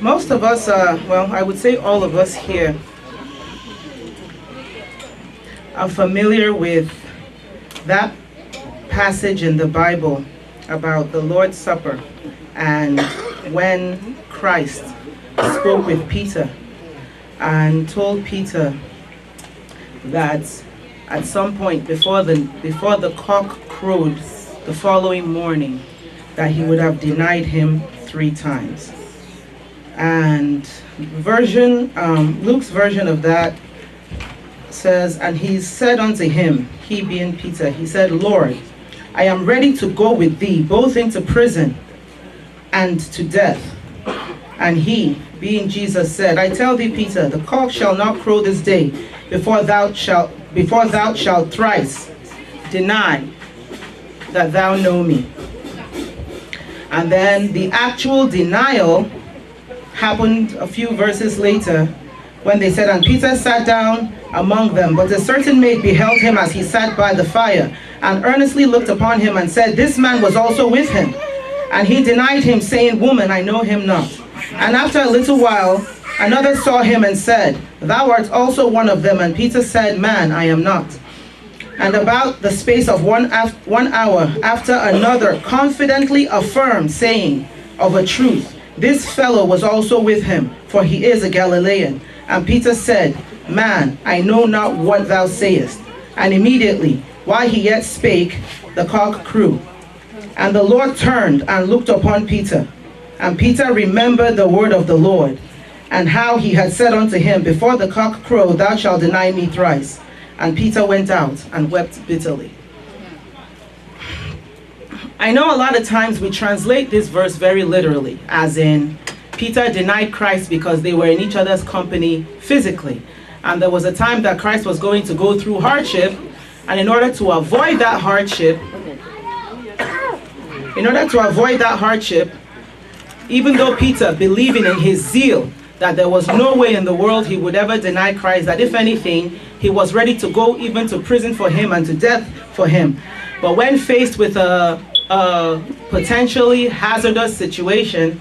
Most of us, well, I would say all of us here are familiar with that passage in the Bible about the Lord's Supper and when Christ spoke with Peter and told Peter that at some point before the cock crowed the following morning, that he would have denied him 3 times. And Luke's version of that says, and he said unto him, he being Peter, he said, Lord, I am ready to go with thee both into prison and to death. And he, being Jesus, said, I tell thee, Peter, the cock shall not crow this day before thou shalt thrice deny that thou know me. And then the actual denial happened a few verses later when they said, and Peter sat down among them, but a certain maid beheld him as he sat by the fire, and earnestly looked upon him and said, this man was also with him. And he denied him, saying, woman, I know him not. And after a little while, another saw him and said, thou art also one of them. And Peter said, man, I am not. And about the space of 1 hour after, another confidently affirmed, saying, of a truth, this fellow was also with him, for he is a Galilean. And Peter said, man, I know not what thou sayest. And immediately, while he yet spake, the cock crew. And the Lord turned and looked upon Peter. And Peter remembered the word of the Lord, and how he had said unto him, before the cock crow, thou shalt deny me thrice. And Peter went out and wept bitterly. I know a lot of times we translate this verse very literally, as in, Peter denied Christ because they were in each other's company physically. And there was a time that Christ was going to go through hardship, and in order to avoid that hardship, even though Peter, believing in his zeal that there was no way in the world he would ever deny Christ, that if anything, he was ready to go even to prison for him and to death for him. But when faced with a potentially hazardous situation,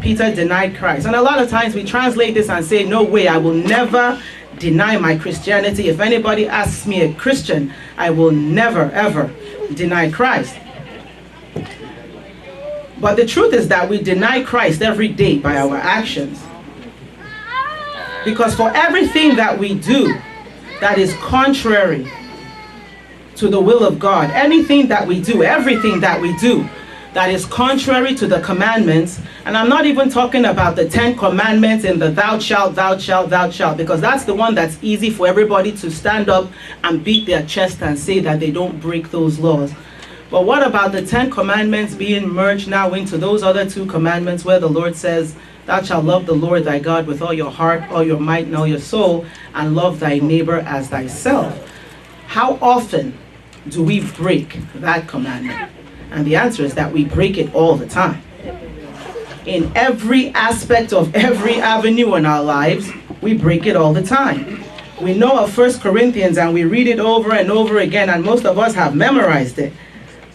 Peter denied Christ. And a lot of times we translate this and say, no way, I will never deny my Christianity. If anybody asks me a Christian, I will never, ever deny Christ. But the truth is that we deny Christ every day by our actions. Because for everything that we do that is contrary to the will of God, everything that we do that is contrary to the commandments, and I'm not even talking about the 10 commandments in the thou shalt, because that's the one that's easy for everybody to stand up and beat their chest and say that they don't break those laws. But what about the 10 commandments being merged now into those other 2 commandments where the Lord says, thou shalt love the Lord thy God with all your heart, all your might, and all your soul, and love thy neighbor as thyself? How often do we break that commandment? And the answer is that we break it all the time. In every aspect of every avenue in our lives, we break it all the time. We know of 1 Corinthians and we read it over and over again, and most of us have memorized it,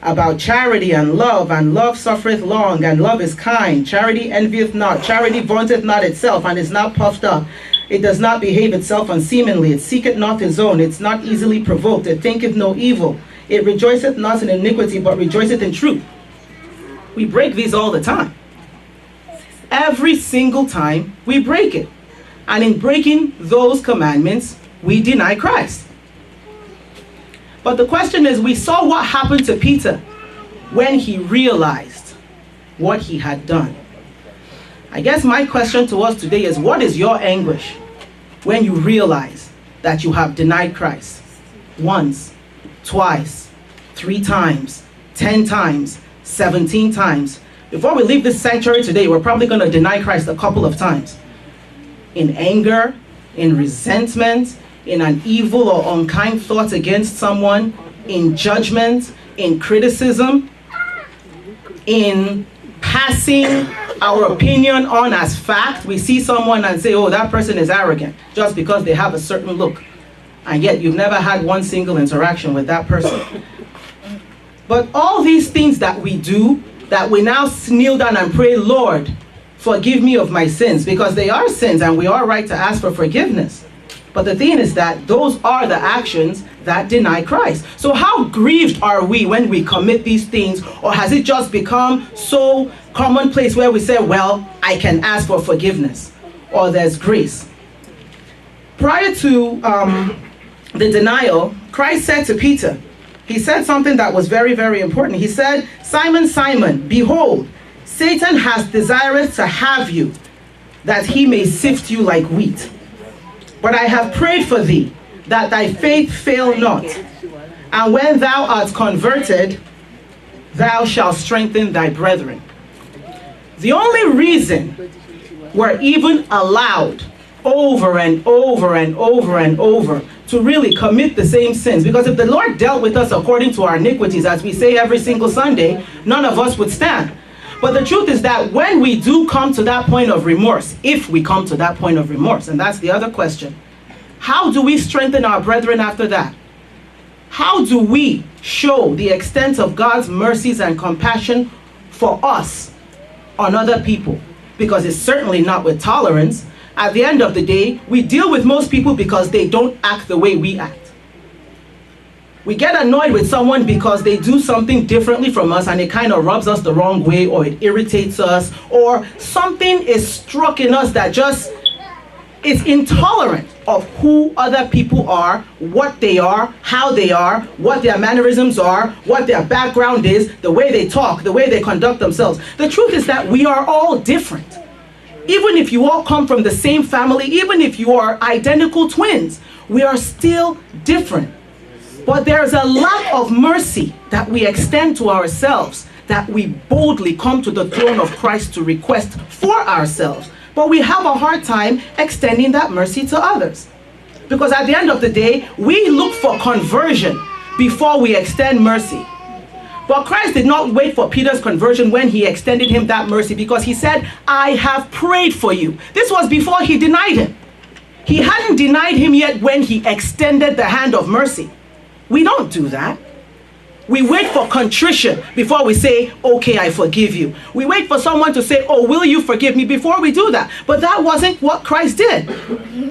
about charity and love suffereth long, and love is kind. Charity envieth not, charity vaunteth not itself, and is not puffed up. It does not behave itself unseemly, it seeketh not his own, it's not easily provoked, it thinketh no evil. It rejoiceth not in iniquity, but rejoiceth in truth. We break these all the time. Every single time we break it. And in breaking those commandments, we deny Christ. But the question is, we saw what happened to Peter when he realized what he had done. I guess my question to us today is, what is your anguish when you realize that you have denied Christ? Once, twice, 3 times, 10 times, 17 times. Before we leave this sanctuary today, we're probably going to deny Christ a couple of times. In anger, in resentment, in an evil or unkind thought against someone, in judgment, in criticism, in passing our opinion on as fact. We see someone and say, oh, that person is arrogant just because they have a certain look. And yet you've never had one single interaction with that person. But all these things that we do, that we now kneel down and pray, Lord, forgive me of my sins, because they are sins and we are right to ask for forgiveness. But the thing is that those are the actions that deny Christ. So how grieved are we when we commit these things? Or has it just become so commonplace where we say, well, I can ask for forgiveness, or there's grace? Prior to the denial, Christ said to Peter, he said something that was very, very important. He said, Simon, Simon, behold, Satan has desired to have you, that he may sift you like wheat. But I have prayed for thee, that thy faith fail not. And when thou art converted, thou shalt strengthen thy brethren. The only reason we're even allowed over and over and over and over to really commit the same sins, because if the Lord dealt with us according to our iniquities, as we say every single Sunday, none of us would stand. But the truth is that when we do come to that point of remorse, if we come to that point of remorse, and that's the other question, how do we strengthen our brethren after that? How do we show the extent of God's mercies and compassion for us on other people? Because it's certainly not with tolerance. At the end of the day, we deal with most people because they don't act the way we act. We get annoyed with someone because they do something differently from us and it kind of rubs us the wrong way, or it irritates us, or something is struck in us that just is intolerant of who other people are, what they are, how they are, what their mannerisms are, what their background is, the way they talk, the way they conduct themselves. The truth is that we are all different. Even if you all come from the same family, even if you are identical twins, we are still different. But there's a lack of mercy that we extend to ourselves, that we boldly come to the throne of Christ to request for ourselves. But we have a hard time extending that mercy to others. Because at the end of the day, we look for conversion before we extend mercy. But Christ did not wait for Peter's conversion when he extended him that mercy, because he said, I have prayed for you. This was before he denied him. He hadn't denied him yet when he extended the hand of mercy. We don't do that. We wait for contrition before we say, okay, I forgive you. We wait for someone to say, oh, will you forgive me, before we do that. But that wasn't what Christ did.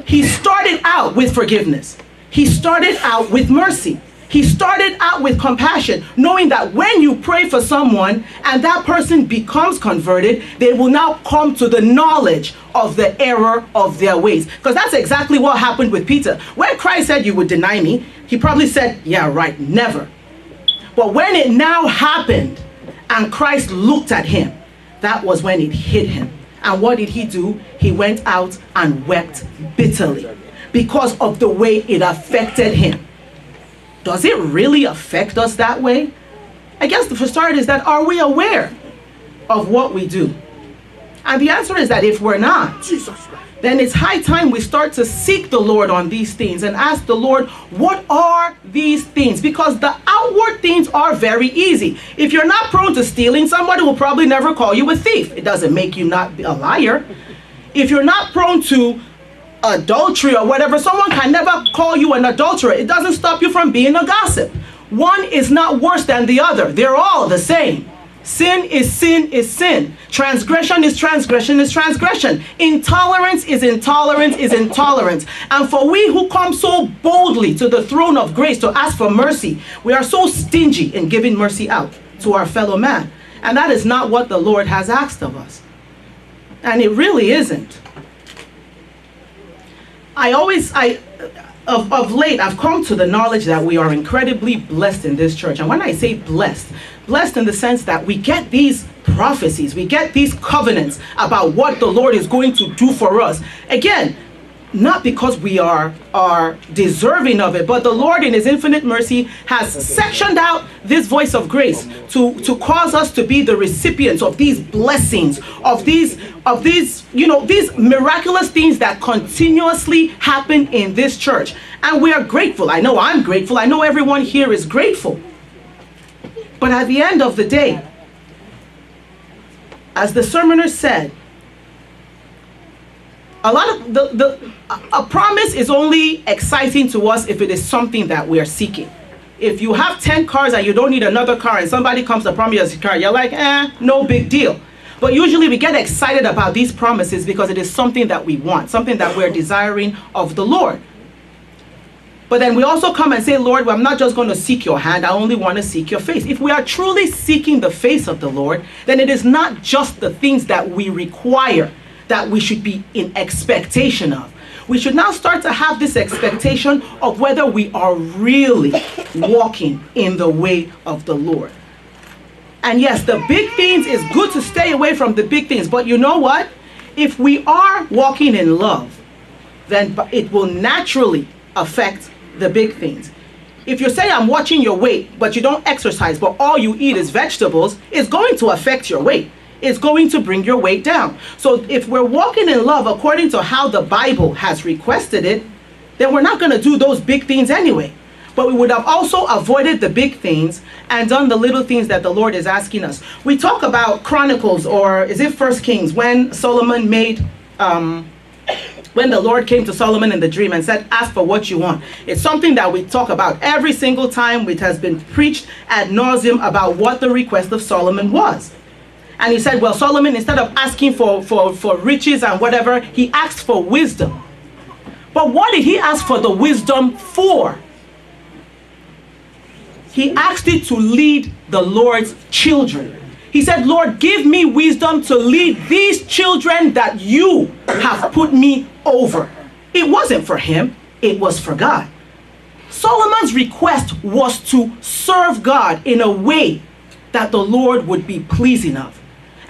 He started out with forgiveness. He started out with mercy. He started out with compassion, knowing that when you pray for someone and that person becomes converted, they will now come to the knowledge of the error of their ways. Because that's exactly what happened with Peter. When Christ said, you would deny me, he probably said, yeah, right, never. But when it now happened and Christ looked at him, that was when it hit him. And what did he do? He went out and wept bitterly because of the way it affected him. Does it really affect us that way? I guess the first start is that, are we aware of what we do? And the answer is that if we're not, then it's high time we start to seek the Lord on these things and ask the Lord, what are these things? Because the outward things are very easy. If you're not prone to stealing, somebody will probably never call you a thief. It doesn't make you not a liar. If you're not prone to adultery or whatever, someone can never call you an adulterer. It doesn't stop you from being a gossip. One is not worse than the other. They're all the same. Sin is sin is sin. Transgression is transgression is transgression. Intolerance is intolerance is intolerance. And for we who come so boldly to the throne of grace to ask for mercy, we are so stingy in giving mercy out to our fellow man. And that is not what the Lord has asked of us. And it really isn't. Of late, I've come to the knowledge that we are incredibly blessed in this church. And when I say blessed in the sense that we get these prophecies, we get these covenants about what the Lord is going to do for us. Again, not because we are deserving of it, but the Lord in his infinite mercy has sectioned out this voice of grace to cause us to be the recipients of these blessings, of these these miraculous things that continuously happen in this church. And we are grateful. I know I'm grateful. I know everyone here is grateful. But at the end of the day, as the sermoner said, a lot of a promise is only exciting to us if it is something that we are seeking. If you have 10 cars and you don't need another car and somebody comes to promise you a car, you're like, no big deal. But usually we get excited about these promises because it is something that we want, something that we're desiring of the Lord. But then we also come and say, Lord, well, I'm not just going to seek your hand, I only want to seek your face. If we are truly seeking the face of the Lord, then it is not just the things that we require that we should be in expectation of. We should now start to have this expectation of whether we are really walking in the way of the Lord. And yes, the big things, is good to stay away from the big things. But you know what? If we are walking in love, then it will naturally affect the big things. If you say, I'm watching your weight, but you don't exercise, but all you eat is vegetables, it's going to affect your weight. It's going to bring your weight down. So if we're walking in love according to how the Bible has requested it, then we're not going to do those big things anyway. But we would have also avoided the big things and done the little things that the Lord is asking us. We talk about Chronicles, or is it First Kings, when Solomon made, when the Lord came to Solomon in the dream and said, ask for what you want. It's something that we talk about every single time. It has been preached ad nauseum about what the request of Solomon was. And he said, well, Solomon, instead of asking for riches and whatever, he asked for wisdom. But what did he ask for the wisdom for? He asked it to lead the Lord's children. He said, Lord, give me wisdom to lead these children that you have put me over. It wasn't for him, it was for God. Solomon's request was to serve God in a way that the Lord would be pleasing of.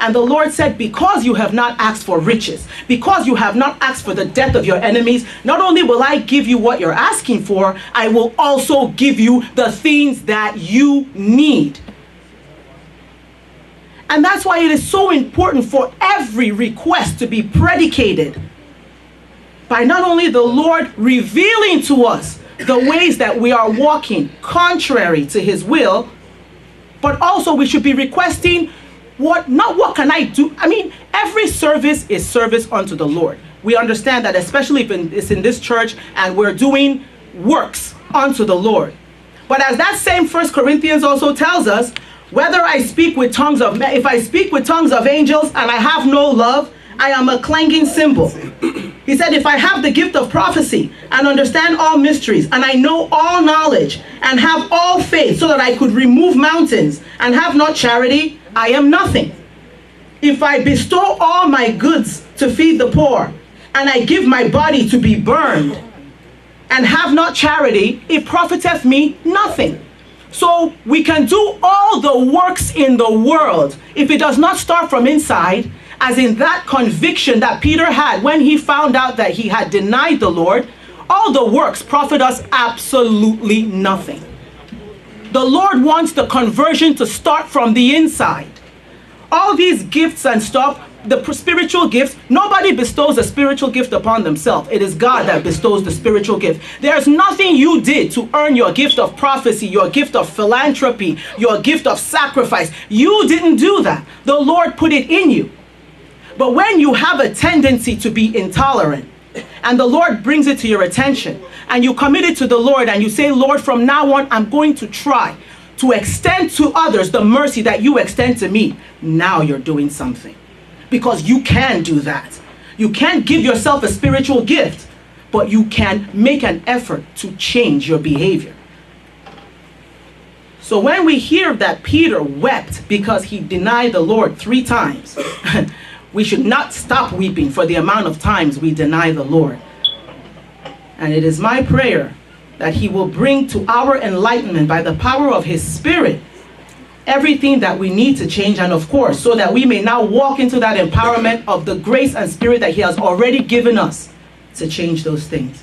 And the Lord said, because you have not asked for riches, because you have not asked for the death of your enemies, not only will I give you what you're asking for, I will also give you the things that you need. And that's why it is so important for every request to be predicated by not only the Lord revealing to us the ways that we are walking contrary to his will, but also we should be requesting not what can I do? I mean, every service is service unto the Lord. We understand that, especially if it's in this church and we're doing works unto the Lord. But as that same 1 Corinthians also tells us, whether I speak with tongues of men, if I speak with tongues of angels and I have no love, I am a clanging cymbal. He said, if I have the gift of prophecy and understand all mysteries and I know all knowledge and have all faith so that I could remove mountains and have not charity, I am nothing. If I bestow all my goods to feed the poor and I give my body to be burned and have not charity, it profiteth me nothing. So we can do all the works in the world. If it does not start from inside, as in that conviction that Peter had when he found out that he had denied the Lord, all the works profit us absolutely nothing. The Lord wants the conversion to start from the inside. All these gifts and stuff, the spiritual gifts, nobody bestows a spiritual gift upon themselves. It is God that bestows the spiritual gift. There's nothing you did to earn your gift of prophecy, your gift of philanthropy, your gift of sacrifice. You didn't do that. The Lord put it in you. But when you have a tendency to be intolerant, and the Lord brings it to your attention, and you commit it to the Lord, and you say, Lord, from now on, I'm going to try to extend to others the mercy that you extend to me. Now you're doing something. Because you can do that. You can't give yourself a spiritual gift, but you can make an effort to change your behavior. So when we hear that Peter wept because he denied the Lord 3 times, we should not stop weeping for the amount of times we deny the Lord. And it is my prayer that he will bring to our enlightenment by the power of his Spirit everything that we need to change, and of course, so that we may now walk into that empowerment of the grace and Spirit that he has already given us to change those things.